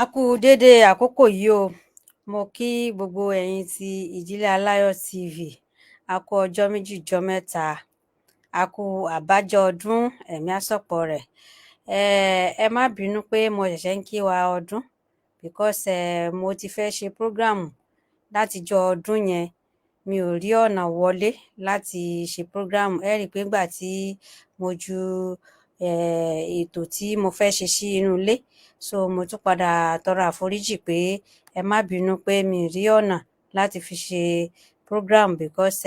A kú dédé àkókò yìí o. Mo kí gbogbo ẹ̀yin ti Ìdílé Aláyọ̀ TV. A kú ọjọ́ méjì jọ́ mẹ́ta. A kú àbájọ ọdún, ẹ̀mí á ṣọ̀pọ̀ rẹ̀. Ẹ má bínú pé mo ṣẹ̀ṣẹ̀ ń kí wa ọdún because mo ti fẹ́ ṣe program látijọ́ ọdún yẹn. Mi ò rí ọ̀nà wọlé láti ṣe program. Ẹ rí i pé nígbà tí mo ju ètò tí mo fẹ́ ṣe sí inú ilé, so mo tún padà tọrọ àforíjì pé ẹ má bínú pé mi ì rí ọ̀nà láti fi ṣe program because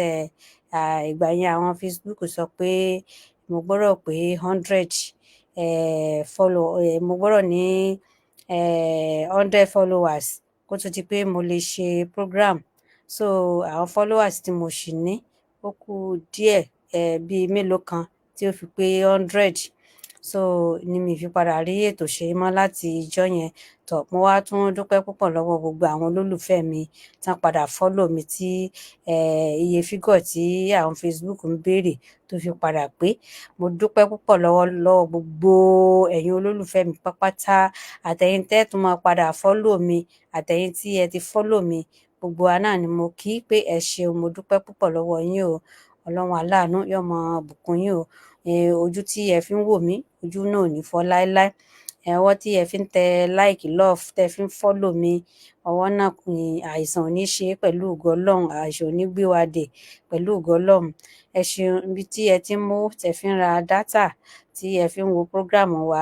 ìgbà yẹn àwọn Facebook sọ pé mo gbọ́dọ̀ pé 100 mo gbọ́dọ̀ ní 100 followers kó tó di pé mo lè ṣe program. So àwọn followers tí mo ṣì ní ó kù díẹ̀, bíi mélòó kan tí ó fi pé 100. So ni mi fi padà rí ètò ṣe mọ́ láti ijọ́ yẹn. Tọ̀, mo wá tún dúpẹ́ púpọ̀ lọ́wọ́ gbogbo àwọn olólùfẹ́ mi tán padà follow mi tí iye fígọ̀ tí àwọn Facebook ń béèrè tó fi padà pé. Mo dúpẹ́ púpọ̀ lọ́wọ́ gbogbo ẹ̀yin olólùfẹ́ mi pátápátá, àtẹ̀yin tẹ́ tún máa padà follow mi, àtẹ̀yin tí ẹ ti follow mi, gbogbo wa náà ni mo kí pé ẹ ṣeun, mo dúpẹ́ púpọ̀ lọ́wọ́ yín o. Ọlọ́run aláàánú yóò máa bùkún yín o. Ojú tí ẹ fi ń wò mí, ojú náà ò ní fọ́ láéláé. Ọwọ́ tí ẹ fi ń tẹ like, love, tẹ́ fi ń follow mi, ọwọ́ náà ni àìsàn ò ní ṣe é pẹ̀lú ògo Ọlọ́run, àìsàn ò ní gbé wa dè pẹ̀lú ògo Ọlọ́run. Ẹ ṣeun ibi tí ẹ ti ń mówó tẹ́ fi ń ra dátà, tí ẹ fi ń wo program wa.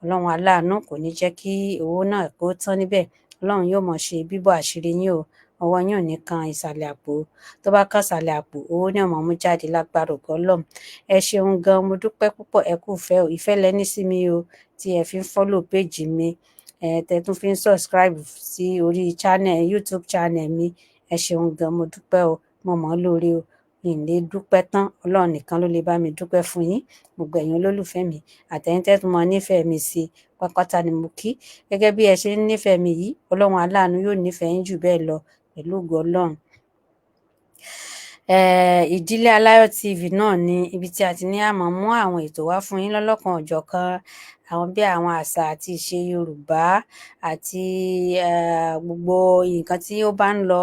Ọlọ́run aláàánú kò ní jẹ́ kí owó náà kó tán níbẹ̀. Ọlọ́run yóò máa ṣe bíbọ̀ àṣírí yín o. Ọwọ́ yín ò ní kan ìsàlẹ̀ àpò. Tó bá kan ìsàlẹ̀ àpò, owó ni ó máa mú jáde lágbára ògo Ọlọ́run. Ẹ ṣeun gan, mo dúpẹ́ púpọ̀. Ẹ kú ìfẹ́ o. Ìfẹ́ lẹ ní sí mi o, tí ẹ fi ń follow page mi, tẹ́ tún fi ń subscribe sí orí YouTube channel mi. Ẹ ṣeun gan, mo dúpẹ́ o. Mo mọ̀ ọ́ lóore o. Mi ò lè dúpẹ́ tán. Ọlọ́run nìkan ló lè bá mi dúpẹ́ fún yín. Gbogbo ẹ̀yin olólùfẹ́ mi, àtẹ̀yin tẹ́ tún máa nífẹ̀ẹ́ mi sí pátápátá ni mo kí. Gẹ́gẹ́ bí ẹ ṣe ń nífẹ̀ẹ́ mi yìí, Ọlọ́run aláàánú yóò nífẹ̀ẹ́ yín jù bẹ́ẹ̀ lọ pẹ̀lú ògo Ọlọ́run. Ìdílé Aláyọ̀ TV náà ni ibi tí a ti ní a máa mú àwọn ètò wá fún yín lọ́lọ́kan òjọ̀kan, àwọn bí àwọn àṣà àti ìṣe Yorùbá àti gbogbo nǹkan tí ó bá ń lọ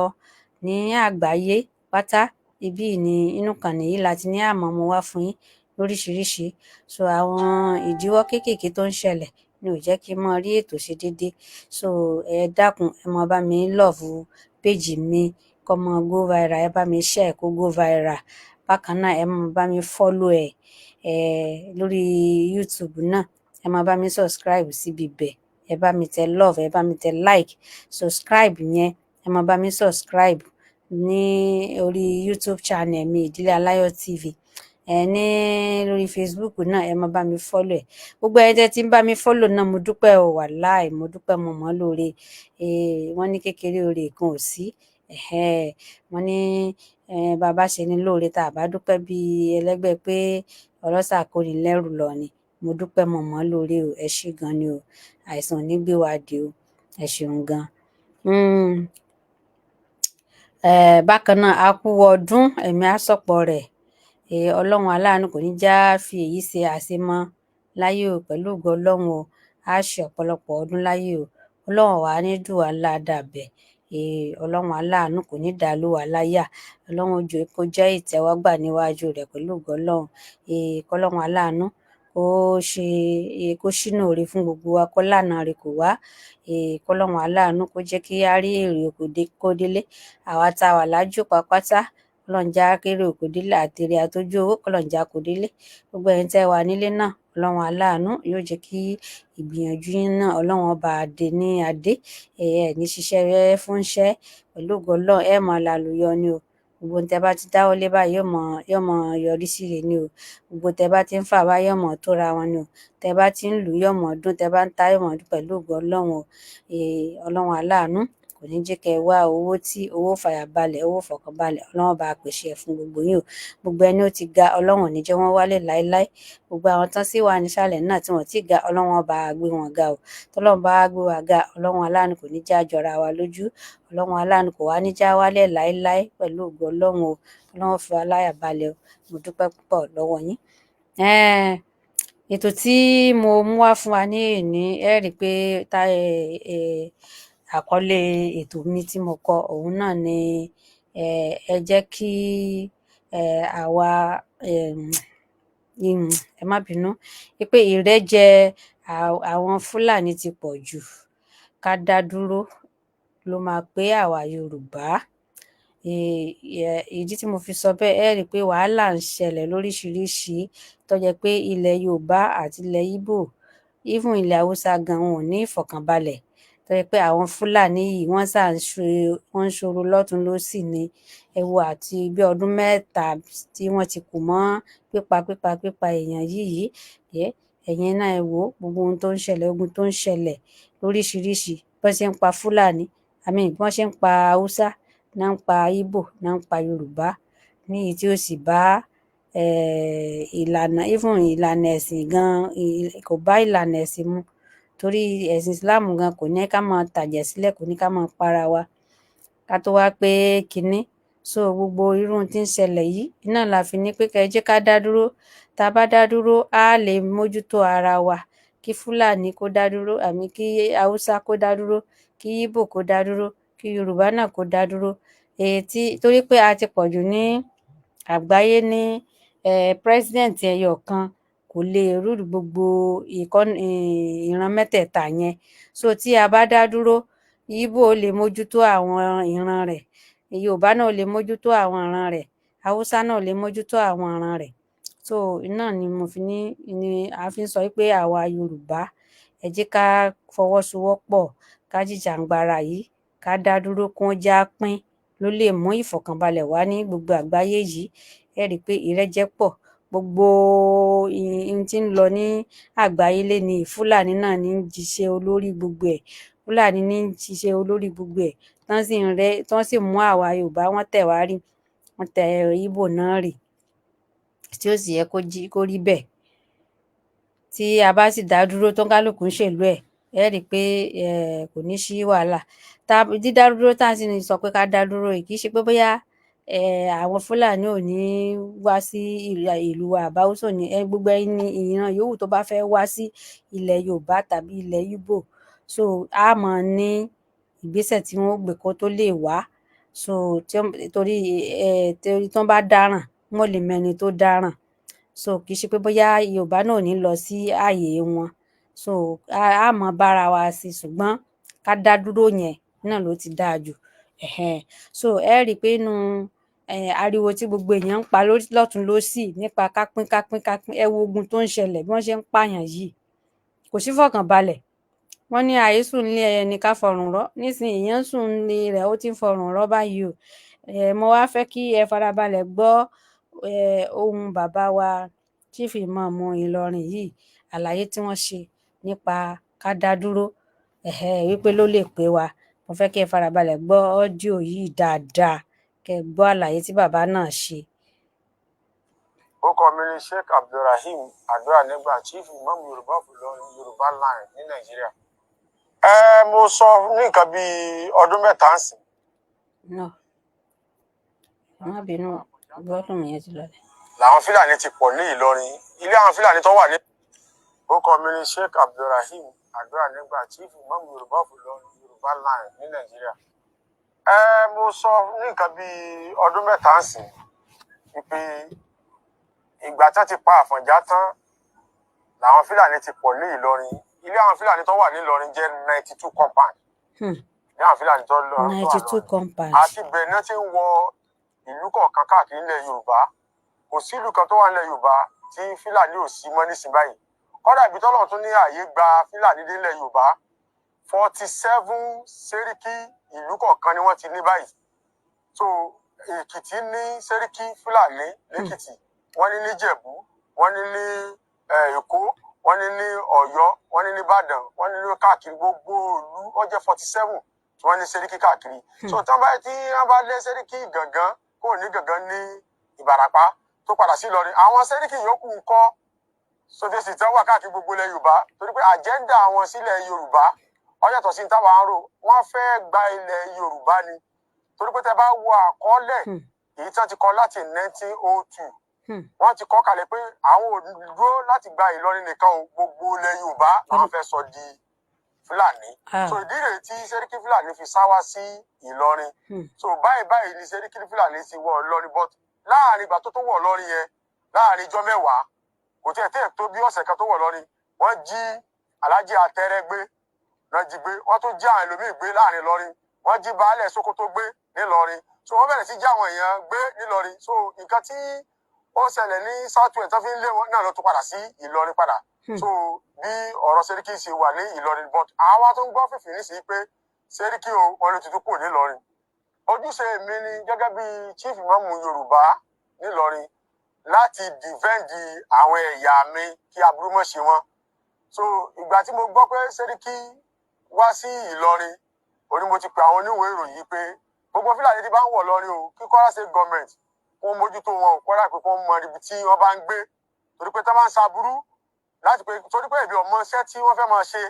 ní àgbáyé pátá. Ibí yìí ni inú ìkànnì yìí la ti ní a máa mú wá fún yín lóríṣiríṣi. So àwọn ìdíwọ́ kéékèèké tó ń ṣẹlẹ̀ ni ò jẹ́ kí n máa rí ètò ṣe déédé. So ẹ dákun, ẹ máa bá mi love page mi kó máa go viral, ẹ bá mi share kó go viral. Bákan náà ẹ máa bá mi follow lórí YouTube náà. Ẹ máa bá mi subscribe síbi ibẹ̀. Ẹ bá mi tẹ love, ẹ bá mi tẹ like. Subscribe yẹn, ẹ máa bá mi subscribe ní orí YouTube channel mi Ìdílé Aláyọ̀ TV. Ní lórí Facebook náà ẹ máa bá mi follow ẹ̀. Gbogbo ẹ̀yin tẹ́ tí ń bá mi follow náà mo dúpẹ́ o, wàláì mo dúpẹ́, mo mọ̀ ọ́ lóore. Wọ́n ní kékeré oore kan ò sí. Wọ́n ní bàbá ṣe ni lóore tá a bá dúpẹ́ bí ẹlẹ́gbẹ́ pé ọlọ́ṣà kò ní lẹ́rù lọ ni. Mo dúpẹ́, mo mọ̀ ọ́ lóore o. Ẹ ṣé gan ni o. Àìsàn ò ní gbé wa dè o. Ẹ ṣeun gan. Bákan náà a kú ọdún, ẹ̀mí á ṣọ̀pọ̀ rẹ̀. Ọlọ́run aláàánú kò ní já fi èyí ṣe àṣemọ́ láyé o pẹ̀lú ògo Ọlọ́run o. Á ṣe ọ̀pọ̀lọpọ̀ ọdún láyé o. Ọlọ́run wà ní dùn wá ládàbẹ̀. Ọlọ́run aláàánú kò ní dàálù wá láyà. Ọlọ́run ojú kó jẹ́ ìtẹ́wọ́gbà níwájú rẹ̀ pẹ̀lú ògo Ọlọ́run. Kọ́lọ́run aláàánú kó ṣínà oore fún gbogbo wa, kó lànà rẹ̀ kò wá. Kọ́lọ́run aláàánú kó jẹ́ kí á rí èrè oko kó délé. Àwa tá a wà lájò pátápátá, Ọlọ́run já kéré oko délé, àtèrè àtójú owó Ọlọ́run já kó délé. Gbogbo ẹ̀yin tẹ́ wà nílé náà, Ọlọ́run aláàánú yóò jẹ́ kí ìgbìyànjú yín náà Ọlọ́run ọba adé ní adé. Ẹ ní ṣiṣẹ́ fún iṣẹ́ pẹ̀lú ògo Ọlọ́run. Ẹ máa lálùyọ ni o. Gbogbo ohun tẹ́ bá ti dáwọ́ lé báyìí yóò máa yọrí sí ire ni o. Gbogbo tẹ́ bá ti ń fà báyìí yóò máa tóra wọn ni o. Tẹ́ bá ti ń lù yóò máa dún, tẹ́ bá ń ta yóò máa dún pẹ̀lú ògo Ọlọ́run o. Ọlọ́run aláàánú kò ní jẹ́ kẹ́ ẹ wá owó fàyàbalẹ̀, owó fọkànbalẹ̀. Ọlọ́run bá pèsè ẹ̀ fún gbogbo yín o. Gbogbo ẹni ó ti ga, Ọlọ́run ò ní jẹ́ wọ́n wálẹ̀ láéláé. Gbogbo àwọn tán sì wà nísàlẹ̀ náà tí wọ́n ti ga, Ọlọ́run bá gbé wọn ga o. Tọ́lọ́run bá gbé wa ga, Ọlọ́run aláàánú kò ní já jọra wa lójú. Ọlọ́run aláàánú kò wá ní já wálẹ̀ láéláé pẹ̀lú ògo Ọlọ́run o. Ọlọ́run fi wá láyà balẹ̀ o. Mo dúpẹ́ púpọ̀ lọ́wọ́ yín. ètò tí mo mú wá fún wa ní èní, ẹ rí i pé àkọlé ètò mi tí mo kọ òun náà ni ẹ jẹ́ kí àwa ẹ má bínú pé ìrẹ́jẹ àwọn Fúlàní ti pọ̀ jù, ká dá dúró ló máa pé àwa Yorùbá. Ìdí tí mo fi sọ bẹ́ẹ̀, ẹ rí i pé wàhálà ń ṣẹlẹ̀ lóríṣiríṣi tó jẹ́ pé ilẹ̀ Yorùbá àti ilẹ̀ Ìgbò, even ilẹ̀ Haúsá gan, wọn ò ní ìfọ̀kànbalẹ̀, tó jẹ́ pé àwọn Fúlàní yìí wọ́n ń ṣòro lọ́tùn lósì ni. Ẹ wo àti bí ọdún mẹ́ta tí wọ́n ti kù mọ́ pípa èèyàn yìí, ẹ̀yin náà ẹ wò ó, gbogbo ohun tó ń ṣẹlẹ̀, ogun tó ń ṣẹlẹ̀ lóríṣiríṣi, bọ́n ṣe ń pa Fúlàní, bọ́n ṣe ń pa Haúsá, náà ń pa Ìgbò, náà ń pa Yorùbá, níyìí tí ó sì bá ìlànà ẹ̀sìn gan, kò bá ìlànà ẹ̀sìn mu, torí ẹ̀sìn Islam gan kò ní ká máa tàjẹ̀ sílẹ̀, kò ní ká máa para wa, ká tó wá pé kinní. So gbogbo irú ohun tí ń ṣẹlẹ̀ yìí náà la fi ní pé ẹ jẹ́ ká dá dúró. Tá a bá dá dúró, á lè mójútó ara wa. Kí Fúlàní kó dá dúró, kí Haúsá kó dá dúró, kí Ìgbò kó dá dúró, kí Yorùbá náà kó dá dúró. Torí pé a ti pọ̀jù ní àgbáyé, ní president ẹyọ kan kò lè rúlù gbogbo ìran mẹ́tẹ̀ẹ̀ta yẹn. So tí a bá dá dúró, Ìgbò lè mójútó àwọn ìran rẹ̀, Yorùbá náà lè mójútó àwọn ìran rẹ̀, Haúsá náà lè mójútó àwọn ìran rẹ̀. So náà ni mo fi ní, ni a fi ń sọ pé àwa Yorùbá, ẹ jẹ́ ká fọwọ́sowọ́pọ̀, ká jìjàǹgbara yìí, ká dá dúró, kí wọ́n jẹ́ á pín, ló lè mú ìfọ̀kànbalẹ̀ wá ní gbogbo àgbáyé yìí. Ẹ rí i pé ìrẹ́jẹ pọ̀, gbogbo ohun tí ń lọ ní àgbáyé lénìí, Fúlàní náà ní í ṣe olórí gbogbo ẹ̀, Fúlàní ní í ṣiṣẹ́ olórí gbogbo ẹ̀, tán sì mú àwa Yorùbá, wọ́n tẹ̀ wá rì, wọ́n tẹ Ìgbò náà rì, tí ò sì yẹ kó rí bẹ́ẹ̀. Tí a bá sì dá dúró, tó ń kálùkù ń ṣèlú ẹ̀, ẹ rí i pé kò ní sí wàhálà. Dídá dúró tá à sì ń sọ pé ká dá dúró yìí, kì í ṣe pé bóyá àwọn Fúlàní ò ní wá sí ìlú wa, àbí Haúsá ò ní, gbogbo ìran yòówù tó bá fẹ́ wá sí ilẹ̀ Yorùbá tàbí ilẹ̀ Ìgbò, so á máa ní ìgbésẹ̀ tí wọ́n ó gbé kó tó lè wá. So torí tán bá dáràn, wọ́n lè mẹni tó dáràn. So kì í ṣe pé bóyá Yorùbá náà ò ní lọ sí ààyè wọn. So á máa bára wa sí, ṣùgbọ́n ká dá dúró yẹn náà ló ti dáa jù. So ẹ rí i pé nínú ariwo tí gbogbo èèyàn ń pa lọ́tùn lósì nípa kápín, ẹ wo ogun tó ń ṣẹlẹ̀, bí wọ́n ṣe ń pààyàn yìí, kò sí fọ̀kànbalẹ̀. Wọ́n ní àhesùn nílé ẹni ká fọrùn rọ́, nísìnyí èèyàn ń sùn nílé rẹ̀, ó ti ń fọrùn rọ́ báyìí o. Mo wá fẹ́ kí ẹ farabalẹ̀ gbọ́ ohùn bàbá wa Chief Imam Ìlọrin yìí, àlàyé tí wọ́n ṣe nípa ká dá dúró, wípé ló lè pé wa. Mo fẹ́ kí ẹ farabalẹ̀ gbọ́ ọ́díò yìí dáadáa, kẹ́ ẹ gbọ́ àlàyé tí bàbá náà ṣe. Orúkọ mi ni Sheikh Abdulrahim Aduanigba, Chief Imam Yorùbá of Ìlọrin, Yorùbá Land ní Nàìjíríà. Mo sọ ní nǹkan bíi ọdún mẹ́ta ń sìn. Má bínú, gbọ́dọ̀ mi yẹn ti lọlẹ̀. Làwọn Fúlàní ti pọ̀ ní Ìlọrin, ilé àwọn Fúlàní tó wà ní. Orúkọ mi ni Sheikh Abdulrahim Aduanigba, Chief Imam Yorùbá of Ìlọrin, Yorùbá Land ní Nàìjíríà. Mo sọ ní nǹkan bíi ọdún mẹ́ta ń sìn wípé ìgbà tí wọ́n ti pa Àfọ̀njá tán, làwọn Fúlàní ti pọ̀ ní Ìlọrin. Ilé àwọn Fúlàní tó wà ní Ìlọrin jẹ́ 92 compound. Ní àwọn Fúlàní tó lọ 92 compound. Àti bẹ́ẹ̀ ni wọ́n ti ń wọ ìlú kọ̀ọ̀kan káàkiri ilẹ̀ Yorùbá. Kò sí ìlú kan tó wà nílẹ̀ Yorùbá tí Fúlàní ò sí mọ́ nísìnyí báyìí. Kódà ibi tọ́lọ́run tún ní ààyè gba Fúlàní dé ilẹ̀ Yorùbá, 47 sẹ́ríkì ìlú kọ̀ọ̀kan ni wọ́n ti ní báyìí. So Èkìtì ní sẹ́ríkì Fúlàní lẹ́kìtì, wọ́n ní níjẹ̀bú, wọ́n ní ní Èkó, wọ́n ní ní Ọ̀yọ́, wọ́n ní ní Ìbàdàn, wọ́n ní ní káàkiri gbogbo ìlú, ó jẹ́ 47 tí wọ́n ní sẹ́ríkì káàkiri. So tí wọ́n bá lé sẹ́ríkì Gàngán kò ní Gàngán ní Ìbàràpá tó padà sí Ìlọrin, àwọn sẹ́ríkì yòókù ń kọ́ sóde sì tán wà káàkiri gbogbo ilẹ̀ Yorùbá, torí pé àjẹ́ndà àwọn sílẹ̀ Yorùbá ó yàtọ̀ sí táwa ń rò. Wọ́n fẹ́ gba ilẹ̀ Yorùbá ni, torí pé tẹ́ bá wo àkọọ́lẹ̀ èyí tí wọ́n ti kọ láti 1902 wọ́n ti kọ́ kalẹ̀ pé àwọn ò dúró láti gba Ìlọrin nìkan o, gbogbo ilẹ̀ Yorùbá làwọn fẹ́ sọ di Fúlàní. So ìdí rèé tí Sẹ́ríkì Fúlàní fi sá wá sí Ìlọrin. So báyìí ni Sẹ́ríkì Fúlàní ti wọ Ìlọrin, but láàrin ìgbà tó wọ̀ Ìlọrin yẹn, láàrin ijọ́ mẹ́wàá kò tẹ̀ tó bí ọ̀sẹ̀ kan tó wọ̀ Ìlọrin, wọ́n jí Alhaji Atẹ́rẹ́ gbé, náà jí gbé, wọ́n tún jí àwọn ẹlòmíì gbé láàrin Ìlọrin, wọ́n jí baálẹ̀ Sókótó gbé nílọrin. So wọ́n bẹ̀rẹ̀ sí jí àwọn èèyàn gbé nílọrin. So nǹkan tí ó ṣẹlẹ̀ ní Southwest tó fi ń lé wọn náà ló tún padà sí Ìlọrin padà. So bí ọ̀rọ̀ Sẹ́ríkì ṣe wà ní Ìlọrin, but àwa tó ń gbọ́ fìfì nísìnyí pé Sẹ́ríkì o wọn ló ti tún kù nílọrin. Ojúṣe mi ni gẹ́gẹ́ bí chief imam Yorùbá nílọrin láti dìfẹ́ǹdì àwọn ẹ̀yà mi kí aburú mọ́ ṣe wọ́n. So ìgbà tí mo gbọ́ pé Sẹ́ríkì wá sí Ìlọrin, òní mo ti pe àwọn oníwèé ìròyìn pé gbogbo Fúlàní ti bá ń wọ̀ Ìlọrin o, kí Kwara State government wọ́n mójútó wọn, Kwara pé wọ́n mọ ibi tí wọ́n bá ń gbé, torí pé tó bá ń ṣaburú láti pé torí pé èmi ọmọ iṣẹ́ tí wọ́n fẹ́ máa ṣe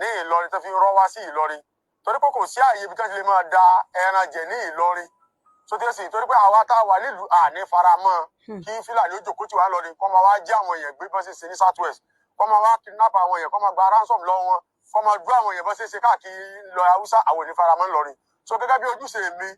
ní Ìlọrin tó fi rọ́ wá sí Ìlọrin, torí pé kò sí àyè ibi tó ti lè máa da ẹran jẹ ní Ìlọrin. So tí ó sì torí pé àwa tá a wà nílùú àní faramọ́ kí Fúlàní ó jókòó tì wá lọrin kó máa wá jí àwọn èèyàn gbé bọ́n ṣe ṣe ní Southwest, kó máa wá kidnap àwọn èèyàn, kó máa gba ransom lọ́wọ́ wọn, kó máa dú àwọn èèyàn bọ́n ṣe ṣe káàkiri lọ Haúsá, àwọn ò ní faramọ́ ńlọrin. So gẹ́gẹ́ bí ojúṣe mi,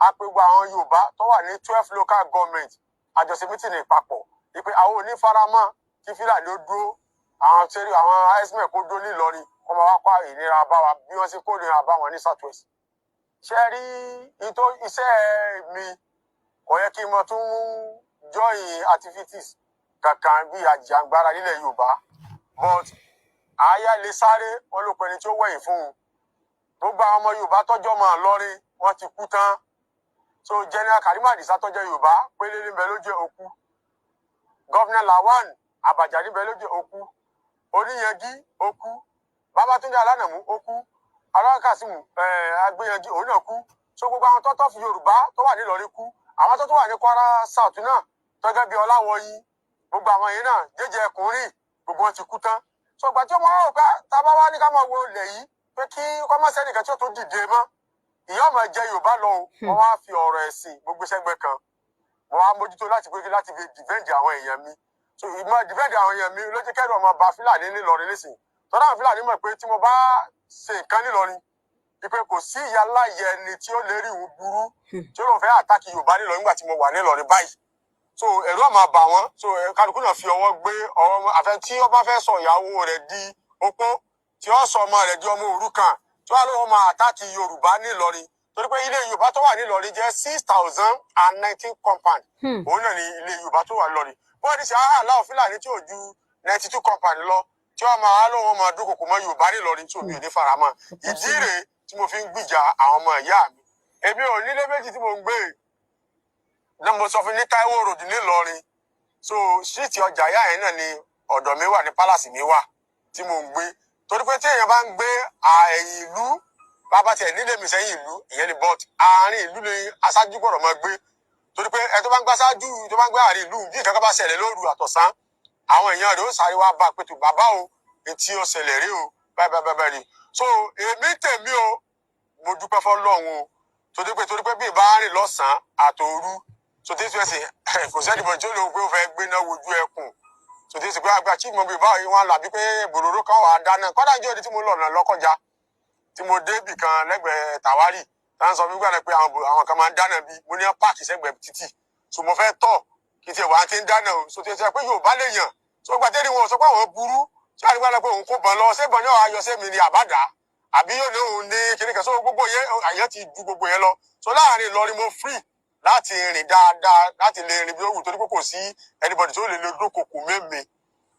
apẹ̀gbọ́ àwọn Yorùbá tó wà ní 12 local government àjọṣe mítìnì papọ̀ wípé àwọn ò ní faramọ́ kí Fúlàní ó dúró, àwọn ismail kó dúró nílọrin, kó máa wá kó ìnira bá wa bí wọ́n ṣe kó ìnira bá wọn ní Southwest. Ṣé rí iṣẹ́ mi kò yẹ kí n mọ tún join activities kankan bí àjàngbara nílẹ̀ Yorùbá, but àáyá lè sáré wọn ló pẹni tí ó wẹ̀yìn fún un. Gbogbo àwọn ọmọ Yorùbá tọ́jọ́ mọ́ Ìlọrin wọ́n ti kú tán. So General Karim Adisa tọ́jọ́ Yorùbá pélé níbẹ̀ ló jẹ́ òkú, Governor Lawan Abacha níbẹ̀ ló jẹ́ òkú, Oníyanjú òkú, Babátúndé Alánàmú òkú, Alákàsímù Agbéyanjú òun náà kú. So gbogbo àwọn tọ́tọ́ fi Yorùbá tó wà nílọrin kú, àwọn tó wà ní Kwara South náà tọ́gẹ́ bí Ọláwọyí, gbogbo àwọn yìí náà jẹ́jẹ́ ẹkùnrin gbogbo wọn ti kú tán. So ìgbà tí wọ́n rò pé tábà wá ní ká máa wo ilẹ̀ yìí pé kí kọ́mọ́sẹ́ nìkan tí ó tó dìde mọ́, ìyá ọmọ jẹ Yorùbá lọ o, wọ́n wá fi ọ̀rọ̀ ẹ̀sìn gbogbo sẹ́gbẹ́ kan, wọ́n wá mójútó láti fi dìfẹ́ǹdì àwọn èèyàn mi. So ìmọ̀ dìfẹ́ǹdì àwọn èèyàn mi ló jẹ́ kẹ́rù ọmọ bá Fúlàní nílọrin nísìn. Tọ́lá àwọn Fúlàní mọ̀ pé tí mo bá ṣe nǹkan nílọrin, ìpè kò sí ìyá láyé ẹni tí ó lè rí ìwú burú tí ó lọ fẹ́ àtàkì Yorùbá nílọrin nígbà tí mo wà nílọrin báyìí. So ẹ̀rù ọmọ bà wọ́n, so kálukú náà fi ọwọ́ gbé ọwọ́ àfẹ́ tí ó bá fẹ́ sọ ìyàwó rẹ̀ di opó, tí ó sọ ọmọ rẹ̀ di ọmọ òrukàn, tí wọ́n lọ́wọ́ máa àtàkì Yorùbá nílọrin. Torí pé ilé Yorùbá tó wà nílọrin jẹ́ 6,019 compound. Òun náà ni ilé Yorùbá tó wà nílọrin. Bọ́ọ̀ ní ṣe aláwọ̀ Fúlàní tí ò ju 92 compound lọ, tí wọ́n máa lọ́wọ́ máa dúnkòkò mọ́ Yorùbá nílọrin tí omi ò ní faramọ́. Ìdí rèé tí mo fi ń gbìjà àwọn ọmọ ìyá mi. Èmi ò nílé méjì tí mo ń gbé náà, mo sọ fún ní Táíwò Road nílọrin. So síìtì ọjà ìyá yẹn náà ni ọ̀dọ̀ mi wà, ní pálásì mi wà tí mo ń gbé. Torí pé tí èèyàn bá ń gbé ẹ̀yìn ìlú, bàbá tiẹ̀ nílé mi sẹ́yìn ìlú, ìyẹn ni but àárín ìlú ni aṣáájú gbọ́dọ̀ máa gbé. Torí pé ẹ tó bá ń gbé aṣáájú, tó bá ń gbé àárín ìlú, bí nǹkan kan bá ṣẹlẹ̀ lóru àtọ̀sán, àwọn èèyàn rẹ̀ ó sáré wá bá pẹ̀tù bàbá o, etí ó ṣẹlẹ̀ rí o, báyìí ni. So èmi tèmi o, mo dúpẹ́ fọ́lọ́run o, torí pé bí ìbá rìn lọ́sàn-án àtòru, so tí ó ṣe kò sẹ́ni bọ̀ tí ó lè wò pé ó fẹ́ gbéná wojú ẹkùn. So tí ó ṣe pé àgbà chief mọ̀bí báyìí wọn làbí pé bòròró kan wà á dáná. Kọ́dà jẹ́ òdi tí mo lọ̀nà lọ́kọjá, tí mo dé ibì kan lẹ́gbẹ̀ẹ́ Tàwárì, táwọn sọ fún gbàdá pé àwọn kan máa ń dáná bí mo ní páàkì sẹ́gbẹ̀ẹ́ títì. So mo fẹ́ tọ̀ kí tiẹ̀ wá ti ń dáná o. So tí ó ṣe pé Yorùbá lè yàn. So gbàtẹ́ni wọn sọ pé àwọn burú, tí wọ́n á ní gbàdá pé òun kò bọ̀ lọ, ṣé bọ̀ ní ọ̀hún ayọ̀ṣẹ́ mi ni àbádà, àbí yóò ní òun ní kìnnìkan. So gbogbo yẹn àyẹ̀ ti ju gbogbo yẹn lọ. So láàrin Ìlọrin mo free láti rìn dáadáa, láti lè rìn bí ó wù, torí pé kò sí anybody tó lè lo dúnkòkò mẹ́mẹ́.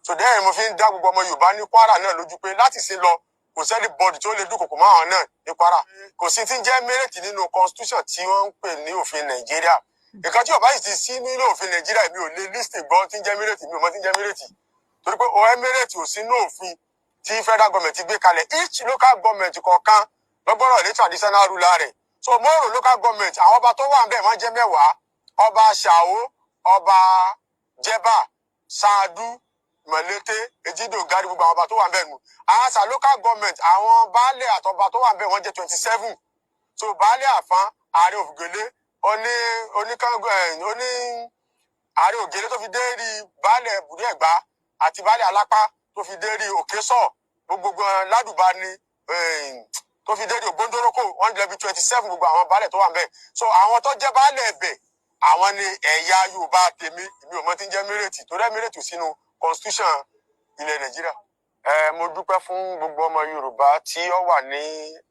So dẹ́rìn mo fi ń dá gbogbo ọmọ Yorùbá ní Kwara náà lójú pé láti ṣe lọ kò sẹ́ni bọ́ọ̀dì tó lè dúnkòkò mọ́ àwọn náà ní Kwara. Kò sí tí ń jẹ́ mẹ́rẹ̀tì nínú constitution tí wọ́n ń pè ní òfin Nàìjíríà. Nǹkan tí ó bá yìí ti sí nínú òfin Nàìjíríà mi ò lè list gbọ́ tí ń jẹ́ mẹ́rẹ̀tì, mi ò mọ̀ tí ń jẹ́ mẹ́rẹ̀tì. Torí pé o mẹ́rẹ̀tì ò sínú òfin tí federal government gbé kalẹ̀. Each local government kọ̀ọ̀kan lọ́gbọ́dọ̀ ní traditional ruler rẹ̀. So Moro local government, àwọn ọba tó wà ń bẹ̀ máa jẹ́ 10. Ọba Ṣàó, ọba Jẹ̀bà, Ṣáàdú, Mọ̀lété, Ejido, Gari, gbogbo àwọn ọba tó wà ń bẹ̀ nù. Àṣà local government, àwọn baálẹ̀ àtọba tó wà ń bẹ̀ wọ́n jẹ́ 27. So baálẹ̀ Àfán, Ààrẹ Òfìgèlé, ààrẹ ògèrè tó fi dé rí baálẹ̀ bùdó ẹ̀gbá àti baálẹ̀ alápá tó fi dé rí òkè sọ gbogbo ládùbá ni tó fi dé rí ògbóndórókò 127 gbogbo àwọn baálẹ̀ tó wà ń bẹ̀. So àwọn tó jẹ́ baálẹ̀ ẹ̀bẹ̀ àwọn ni ẹ̀yà Yorùbá tèmi èmi ò mọ̀ tí ń jẹ́ mírètì tó rẹ́ mírètì sínú constitution ilẹ̀ Nàìjíríà. Mo dúpẹ́ fún gbogbo ọmọ Yorùbá tí ó wà ní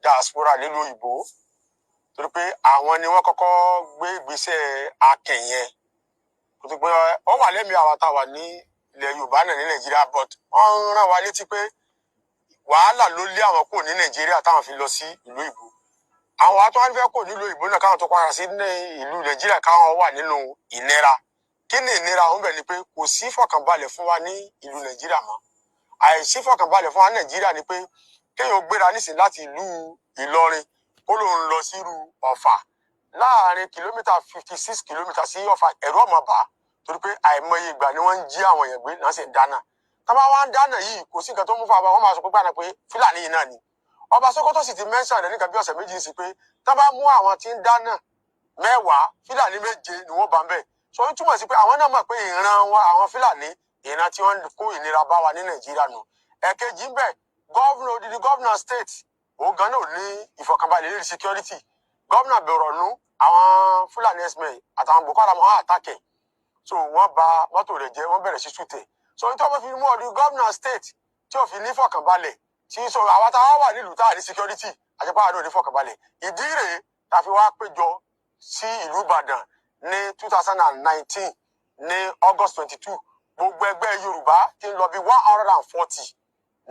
diaspora nílùú òyìnbó torí pé àwọn ni wọ́n kọ́kọ́ gbé ìgbésẹ̀ akẹ̀yẹn kó tó pé ó wà lẹ́mìí àwa tá a wà ní ilẹ̀ Yorùbá náà ní Nàìjíríà but wọ́n rán wa létí pé wàhálà ló lé àwọn kúrò ní Nàìjíríà táwọn fi lọ sí ìlú ìbò àwọn àtọ́ wọn fẹ́ kó nílùú ìbò náà káwọn tó padà sí ìlú Nàìjíríà káwọn wà nínú ìnira kí ni ìnira òun bẹ̀ ni pé kò sí fọkànbalẹ̀ fún wa ní ìlú Nàìjíríà mọ́ àìsí fọkànbalẹ̀ fún wa Nàìjíríà ni pé kéèyàn gbéra nísìn láti ìlú Ìlọrin kó lóun lọ sírú Ọ̀fà láàrin kìlómítà 56 kìlómítà sí Ọ̀fà ẹ̀rù ọmọ bá torí pé àìmọye ìgbà ni wọ́n ń jí àwọn èèyàn gbé náà sì ń dáná tábà wá ń dáná yìí kò sí nǹkan tó mú fún wa wọ́n máa sọ pé gbàdá pé Fúlàní yìí náà ni Ọba Sókótó sì ti mẹ́ńsàn rẹ̀ nígbà bí ọ̀sẹ̀ méjì sí pé tábà mú àwọn tí ń dáná 10 Fúlàní 7 ni wọ́n bá ń bẹ̀ so ó túmọ̀ sí pé àwọn náà mọ̀ pé ìran wọn àwọn Fúlàní ìran tí wọ́n kó ìnira bá wa ní Nàìjíríà nù ẹ̀kejì ń bẹ̀ gọ́vnà odidi gọ́vnà state òun gan náà ní ìfọ̀kànbalẹ̀ lórí security gọ́vnà Borno àwọn Fúlàní herdsmen àtàwọn Boko Haram wọn àtàkẹ́ so wọ́n bà mọ́tò rẹ̀ jẹ́ wọ́n bẹ̀rẹ̀ sí ṣùtẹ̀ so nítorí wọ́n fi mú ọdún gọ́vnà state tí ò fi ní fọ̀kànbalẹ̀ tí so àwọn táwọn wà nílùú táà ní security àjẹpá àdó ní fọ̀kànbalẹ̀ ìdí rèé tá a fi wá péjọ sí ìlú Ìbàdàn ní 2019 ní August 22 gbogbo ẹgbẹ́ Yorùbá tí ń lọ bí 140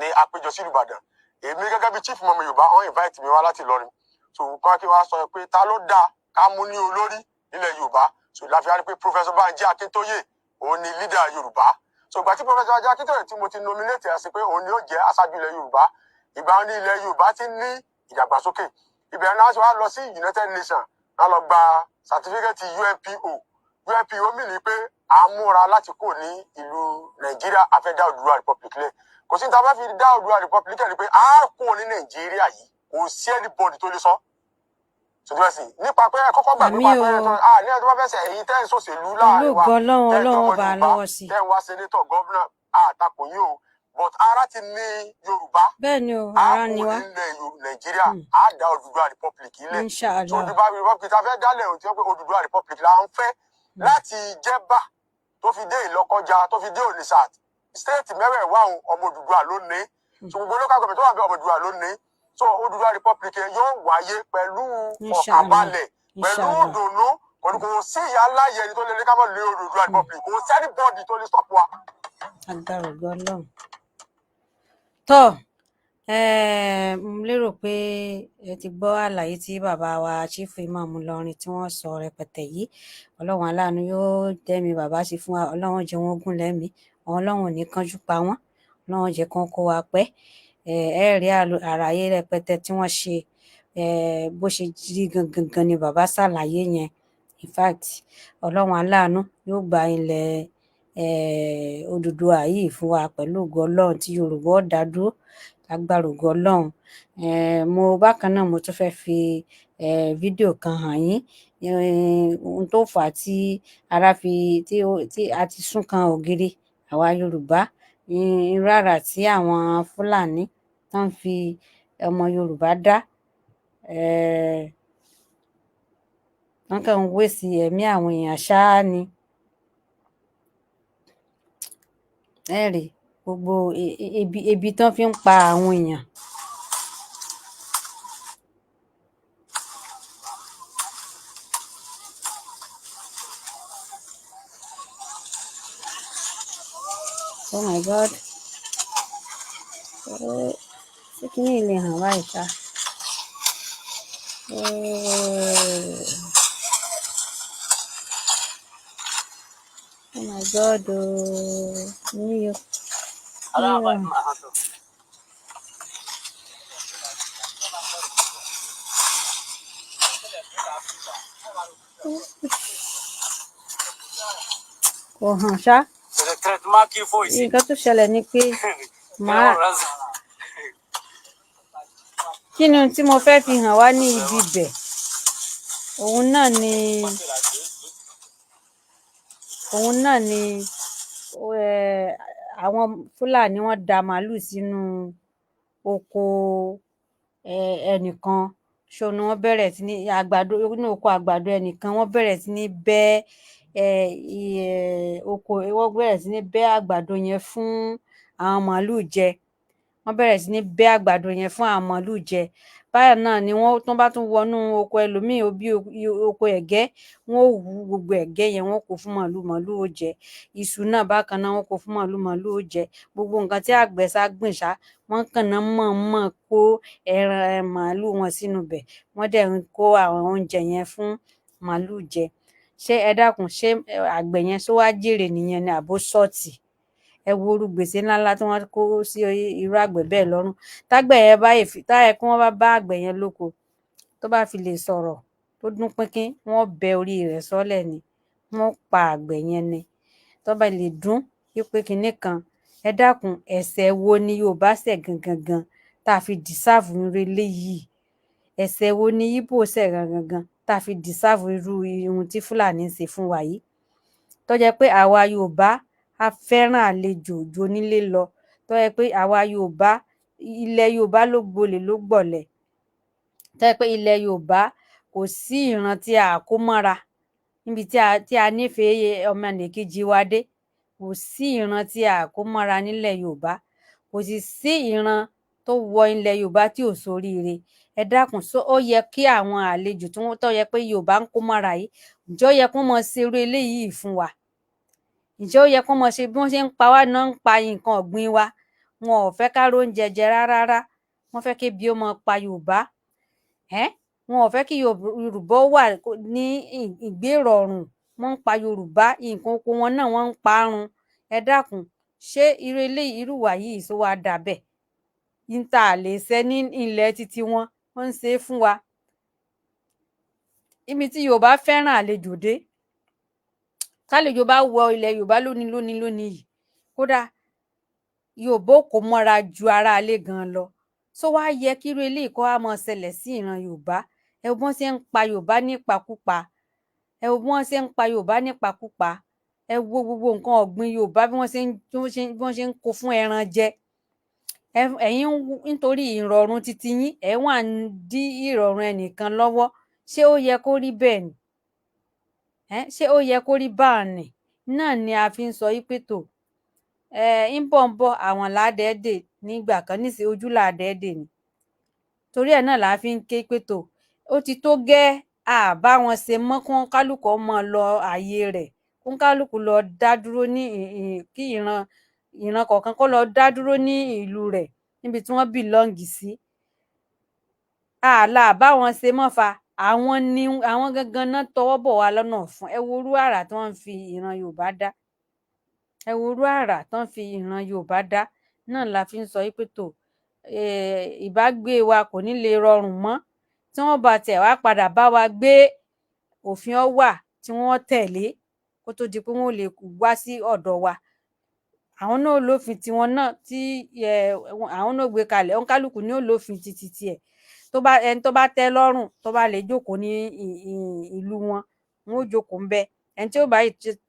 ní àpéjọ sí Ìbàdàn èmi gẹ́gẹ́ bí chief mọ̀mọ́ Yorùbá wọ́n invite mi wá láti Ìlọrin so nǹkan kí wọ́n sọ pé ta ló dáa ká mú ní olórí nílẹ̀ Yorùbá so láfi wá pé Professor Banji Akintoye òun ni leader Yorùbá so ìgbà tí Professor Banji Akintoye tí mo ti nominate ẹ̀ sí pé òun ni ó jẹ́ aṣáájú ilẹ̀ Yorùbá ìgbà wọn ní ilẹ̀ Yorùbá ti ní ìdàgbàsókè ìbẹ̀rẹ̀ náà ṣe wá lọ sí United Nations náà lọ gba certificate UNPO mi ni pé à ń múra láti kó ní ìlú Nàìjíríà afẹ́dá Oòduà Republic lẹ̀ kò sí ní ta bá fi dá Oòduà Republic lẹ̀ ni pé a kó ní Nàìjíríà yìí kò sí anybody tó lè sọ ṣùgbọ́n ẹ̀sìn nípa pé ẹ kọ́kọ́ gbà nípa pé ní ẹjọ́ bá fẹ́ sẹ èyí tẹ́ ń sòṣèlú láàrin wa Ọlọ́run bá lọ́wọ́ sí tẹ́ ń wá senator governor àtakò yìí o but ara ti ní Yorùbá bẹ́ẹ̀ ni o ara ni wá a kò ní Nàìjíríà a dá Oòduà Republic ilẹ̀ Inshallah so Oòduà Republic ta fẹ́ dálẹ̀ o ti wọ́n pé Oòduà Republic la ń fẹ́ láti Jẹ́bà tó fi dé Ìlọ́kọjà tó fi dé Ònìṣà state mẹ́wẹ̀ẹ̀wá ọmọ Oòduà ló ní so gbogbo local government tó wà bẹ́ẹ̀ ọmọ Oòduà ló ní so Oòduà Republic yóò wáyé pẹ̀lú ọ̀kànbalẹ̀ pẹ̀lú òdòdó kò sí ìyá ńlá yẹn tó lè ní ká mọ̀ lé Oòduà Republic kò sí anybody tó lè stop wa. agbára ògo Ọlọ́run tó mo lérò pé ẹ ti gbọ́ àlàyé tí bàbá wa Chief Imam Ìlọrin tí wọ́n sọ rẹpẹtẹ yìí Ọlọ́run aláàánú yóò dẹ́mi bàbá sí fún wa Ọlọ́run jẹ́ wọn gùn lẹ́mìí Ọlọ́run ò ní kánjú pa wọ́n Ọlọ́run jẹ́ kán kó wa pẹ́ rí àlàyé rẹpẹtẹ tí wọ́n ṣe bó ṣe rí gangan ni bàbá ṣàlàyé yẹn in fact Ọlọ́run aláàánú yóò gba ilẹ̀ Odùduwà yìí fún wa pẹ̀lú ògo Ọlọ́run tí Yorùbá ó dá dúró lágbára ògo Ọlọ́run mo bákan náà mo tún fẹ́ fi fídíò kan hàn yín ohun tó fà á tí ara fi tí a ti sún kan ògiri àwa Yorùbá irú àrà tí àwọn Fúlàní tán fi ọmọ Yorùbá dá wọ́n kàn ń wéṣì ẹ̀mí àwọn èèyàn ṣáá ni ẹ rí gbogbo ebi tán fi ń pa àwọn èèyàn. Oh my God ṣé kí ní ilé hàn báyìí ṣá oh my God níyọ kò hàn ṣá nǹkan tó ṣẹlẹ̀ ni pé kí ni ohun tí mo fẹ́ fi hàn wá ní ibi ibẹ̀ òun náà ni òun náà ni àwọn fúlàní wọ́n da màálùú sínú oko ẹnìkan. ṣó ni wọ́n bẹ̀rẹ̀ sí ní àgbàdo inú oko àgbàdo ẹnìkan, wọ́n bẹ̀rẹ̀ sí ní bẹ́ oko, wọ́n bẹ̀rẹ̀ sí ní bẹ́ àgbàdo yẹn fún àwọn màálùú jẹ. wọ́n bẹ̀rẹ̀ sí ní bẹ́ àgbàdo yẹn fún àwọn màálùú jẹ. báyọ̀ náà ni wọ́n bá tún wọnú oko ẹlòmíì bí oko ẹ̀gẹ́, wọ́n ó wú gbogbo ẹ̀gẹ́ yẹn, wọ́n kó fún màálùú, màálùú ó jẹ. iṣu náà bákan náà, wọ́n kó fún màálùú, màálùú ó jẹ. gbogbo nǹkan tí àgbẹ̀ sá gbìn ṣá, wọ́n kàn ná mọ̀ọ́mọ̀ kó ẹran màálùú wọn sínú ibẹ̀, wọ́n dẹ̀ ń kó àwọn oúnjẹ yẹn fún màálùú jẹ. ṣé ẹ dákun, ṣé àgbẹ̀ yẹn ṣó wá jèrè nìyẹn ni àbó ṣọ́ọ̀tì? ẹ wo irú gbèsè ńláńlá tí wọ́n kó sí irú àgbẹ̀ bẹ́ẹ̀ lọ́rùn. tágbẹ̀ yẹn táyẹ kí wọ́n bá àgbẹ̀ yẹn lóko, tó bá fi lè sọ̀rọ̀ tó dún pínpín, wọ́n bẹ orí rẹ̀ sọ́lẹ̀ ni, wọ́n pa àgbẹ̀ yẹn ni. tó bá lè dún wípé kinní kan, ẹ dákun, ẹ̀ṣẹ̀ wo ni Yorùbá ṣẹ̀ gangan tá a fi dìsáàfù irú eléyìí? ẹ̀ṣẹ̀ wo ni Ìgbò ṣẹ̀ gangan tá a fi dìsáàfù irú ohun tí Fúlàní ń ṣe fún wa yìí? tó jẹ́ pé àwa Yorùbá a fẹ́ràn àlejò ju onílé lọ, tó jẹ́ pé àwa Yorùbá, ilẹ̀ Yorùbá ló gbolẹ̀ ló gbọ̀lẹ̀, tó jẹ́ pé ilẹ̀ Yorùbá kò sí ìran tí a kó mọ́ra níbi tí a nífẹ̀ẹ́ ọmọnìkejì wa dé. kò sí ìran tí a kó mọ́ra nílẹ̀ Yorùbá. kò sì sí ìran tó wọ ilẹ̀ Yorùbá tí ò soríire. ẹ dákun, ó yẹ kí àwọn àlejò tó yẹ pé Yorùbá ń kó mọ́ra yìí, ǹjẹ́ ó yẹ kó mọ ṣerú eléyìí fún wa? ǹjẹ́ ó yẹ kó mọ ṣe bí wọ́n ṣe ń pa wá náà ń pa nǹkan ọ̀gbìn wa? wọn ò fẹ́ ká róúnjẹ jẹ rárá. wọ́n fẹ́ kébi ó mọ pa Yorùbá. wọn ò fẹ́ kí Yorùbá wà ní ìgbérọ̀rùn. wọ́n ń pa Yorùbá, nǹkan oko wọn náà wọ́n ń parun. ẹ dákun, ṣé irú eléyìí, irú ìwà yìí ṣó wá dà bẹ́ẹ̀? n tá a lè ṣe ní ilẹ̀ títí wọn, wọ́n ń ṣe é fún wa. ibi tí Yorùbá fẹ́ràn àlejò dé, tálejò bá wọ ilẹ̀ Yorùbá lónìí yìí, kódà Yorùbá ò kó mọ́ra ju aráalé gan lọ. ṣó wá yẹ kí irú eléyìí kó wá máa ṣẹlẹ̀ sí ìran Yorùbá? ẹ wo bí wọ́n ṣe ń pa Yorùbá nípakúpa. ẹ wo bí wọ́n ṣe ń pa Yorùbá nípakúpa. ẹ wo gbogbo nǹkan ọ̀gbìn Yorùbá bí wọ́n ṣe ń kó fún ẹran jẹ. ẹ̀yin nítorí ìrọ̀rùn titi yín, ẹ̀ wá ń dí ìrọ̀rùn ẹnìkan lọ́wọ́. ṣé ó yẹ kó rí bẹ́ẹ̀ ni? ṣé ó yẹ kó rí báà ni? náà ni a fi ń sọ yí pé tò, ń bọ̀ àwọn ládẹ́ẹ̀dẹ̀ nígbà kan, nísìnyí ojú ládẹ́ẹ̀dẹ̀ ni. torí ẹ̀ náà là á fi ń ké pé tò, ó ti tó gẹ́, àbá wọn ṣe mọ́, kí wọ́n kálukú mọ lọ ààyè rẹ̀, kí kálukú lọ dá dúró ní kí ìran kọ̀ọ̀kan kó lọ dá dúró ní ìlú rẹ̀, níbi tí wọ́n bìlọ́ǹgì sí. àlà bá wọn ṣe mọ́ fa, àwọn gangan náà tọwọ́ bọ̀ wá lọ́nà fún. ẹ wo irú àrà tí wọ́n ń fi ìran Yorùbá dá. ẹ wo irú àrà tí wọ́n fi ìran Yorùbá dá. náà la fi ń sọ pé tò, ìbágbé wa kò ní lè rọrùn mọ́. tí wọ́n bá tiẹ̀ wá padà bá wa gbé, òfin ó wà tí wọ́n tẹ̀lé kó tó di pé wọ́n lè wá sí ọ̀dọ̀ wa. àwọn náà lófin tiwọn náà tí àwọn náà gbé kalẹ̀, oníkálùkù ni ó lófin titi tiẹ̀. ẹni tó bá tẹ́ lọ́rùn, tó bá lè jókòó ní ìlú wọn, wọn ó jókòó ńbẹ̀. ẹni tí ó bá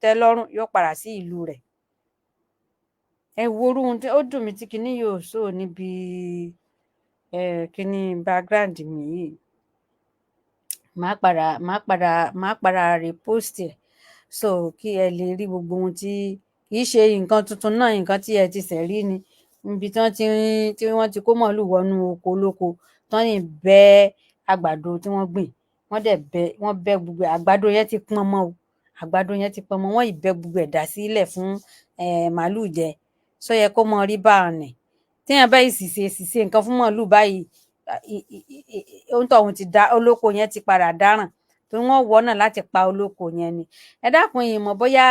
tẹ́ lọ́rùn yóò padà sí ìlú rẹ̀. ẹ wo orú ohun tí ó dùn mí tí kinní yóò sọ níbi kinní background mi yìí. màá padà repost ẹ̀, so kí ẹ lè rí gbogbo ohun tí kì í ṣe nǹkan tuntun náà, nǹkan tí ẹ ti ṣẹ̀ rí ni. níbi tí wọ́n ti kó màálùú wọnú oko olóko, tán ní bẹ́ àgbàdo tí wọ́n gbìn, wọ́n bẹ́ gbogbo àgbàdo yẹn ti pọ́n mọ́ o. àgbàdo yẹn ti pọ́n mọ́, wọ́n ì bẹ́ gbogbo ẹ̀ dà sílẹ̀ fún màálùú jẹ. ṣó yẹ kó mọ rí báà nì? téèyàn bá ṣìṣe nǹkan fún màálùú báyìí, òǹtọ̀hún ti dá, olóko yẹn ti padà dáràn, torí wọ́n wọ́nà láti pa olóko yẹn ni. ẹ dákun, yìí mọ̀ bóyá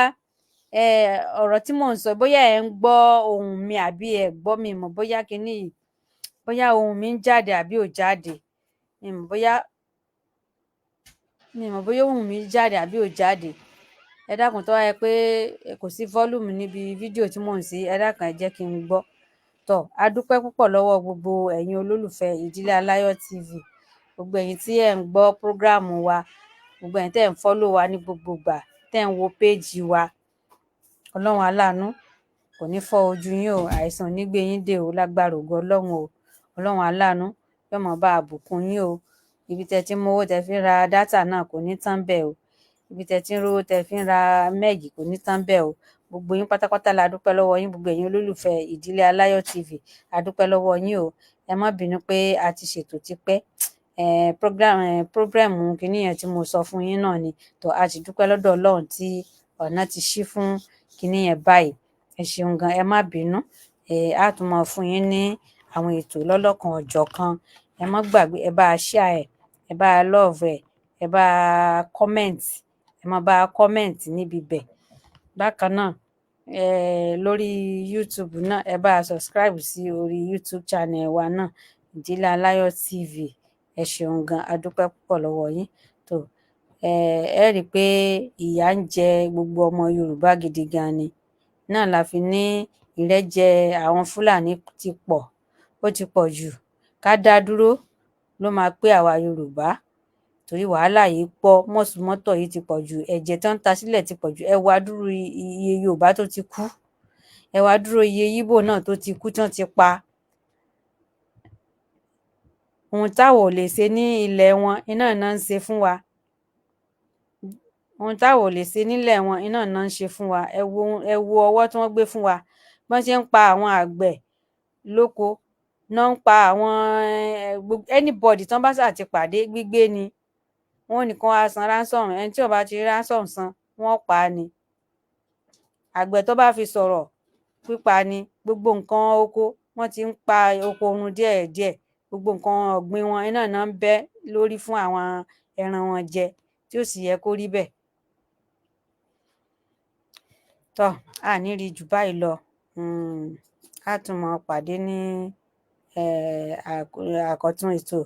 ọ̀rọ̀ tí mò ń sọ, bóyá ẹ ń gbọ́ ohùn mi àbí ẹ gbọ́ mi, mọ̀ bóyá kinní yìí, bóyá ohùn mi ń jáde àbí ò jáde. mi mọ̀ bóyá ohùn mi ń jáde àbí ò jáde. ẹ dákun, tó wá yẹ pé kò sí volume níbi fídíò tí mò ń ṣe, ẹ dákun ẹ jẹ́ kí n gbọ́. tọ́, a dúpẹ́ púpọ̀ lọ́wọ́ gbogbo ẹ̀yin olólùfẹ́ Ìdílé Aláyọ̀ TV, gbogbo ẹ̀yin tí ẹ̀ ń gbọ́ prógráàmù wa, gbogbo ẹ̀yin tẹ́ ẹ̀ ń follow wa ní gbogbo ìgbà, tẹ́ ẹ̀ ń wo péèjì wa. Ọlọ́run aláàánú kò ní fọ́ ojú yín o, àìsàn ò ní gbé yín dé o lágbára ògo Ọlọ́run o. Ọlọ́run aláàánú yóò máa bá a bùkún yín o. Ibi tẹ́ ti ń mówó tẹ́ fi ń ra dátà náà kò ní tán bẹ́ẹ̀ o. Ibi tẹ́ ti ń rówó tẹ́ fi ń ra mẹ́ẹ̀gì kò ní tán bẹ́ẹ̀ o. Gbogbo yín pátápátá la dúpẹ́ lọ́wọ́ yín, gbogbo ẹ̀yin olólùfẹ́ Ìdílé Aláyọ̀ TV a dúpẹ́ lọ́wọ́ yín o. Ẹ má bínú pé a ti ṣètò tipẹ́. Program kìíní yẹn tí mo sọ fún yín náà ni tó a ti dúpẹ́ lọ́dọ̀ Ọlọ́run tí ọ̀nà ti ṣí fún kìíní yẹn báyìí. Ẹ ṣeun gan, ẹ má bínú. A tún máa fún yín ní àwọn ètò lọ́lọ́kan ọ̀jọ̀kan. Ẹ má gbàgbé, ẹ bá a share ẹ̀, ẹ bá a love ẹ̀, ẹ bá a comment, ẹ má bá a comment níbi bẹ̀. Bákan náà, lórí YouTube náà ẹ bá a subscribe sí orí YouTube channel wa náà, Ìdílé Aláyọ̀ TV. Ẹ ṣeun gan, a dúpẹ́ púpọ̀ lọ́wọ́ yín. Tó ẹ rí i pé ìyà ń jẹ gbogbo ọmọ Yorùbá gidi gan ni. Náà la fi ní ìrẹ́jẹ àwọn Fúlàní ti pọ̀, ó ti pọ̀ jù. Ká dá dúró ló máa pé àwa Yorùbá, torí wàhálà yìí pọ̀, mọ̀sùmọ́tọ̀ yìí ti pọ̀ jù, ẹ̀jẹ̀ tó ń ta sílẹ̀ ti pọ̀ jù. Ẹ wo adúrú iye Yorùbá tó ti kú, ẹ wo adúrú iye Yíbò náà tó ti kú tí wọ́n ti pa. Ohun táwọn ò lè ṣe ní ilẹ̀ wọn iná náà ń ṣe fún wa. Ohun táwọn ò lè ṣe nílẹ̀ wọn iná náà ń ṣe fún wa. Ẹ wo ọwọ́ tí wọ́n gbé fún wa. Bí wọ́n ṣe ń pa àwọn àgbẹ̀ lóko náà ń pa àwọn anybody tí wọ́n bá ṣáà ti pàdé gbígbé ni. Wọ́n ní kán wá san ransom, ẹni tí ò bá ti rí ransom san wọ́n pa á ni. Àgbẹ̀ tó bá fi sọ̀rọ̀ pípa ni. Gbogbo nǹkan oko wọ́n ti ń pa oko run díẹ̀díẹ̀. Gbogbo nǹkan ọ̀gbìn wọn iná náà ń bẹ́ lórí fún àwọn ẹran wọn jẹ, tí ò sì yẹ kó rí bẹ́ẹ̀. Tọ́ a ní rí jù báyìí lọ. A tún máa pàdé ní àkọ́tún ètò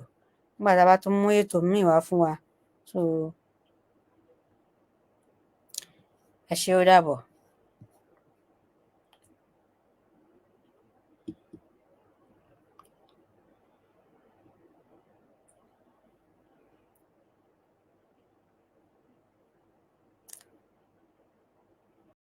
nígbà tá a bá tún mú ètò míì wá fún wa. So ẹ ṣé, ó dàbọ̀.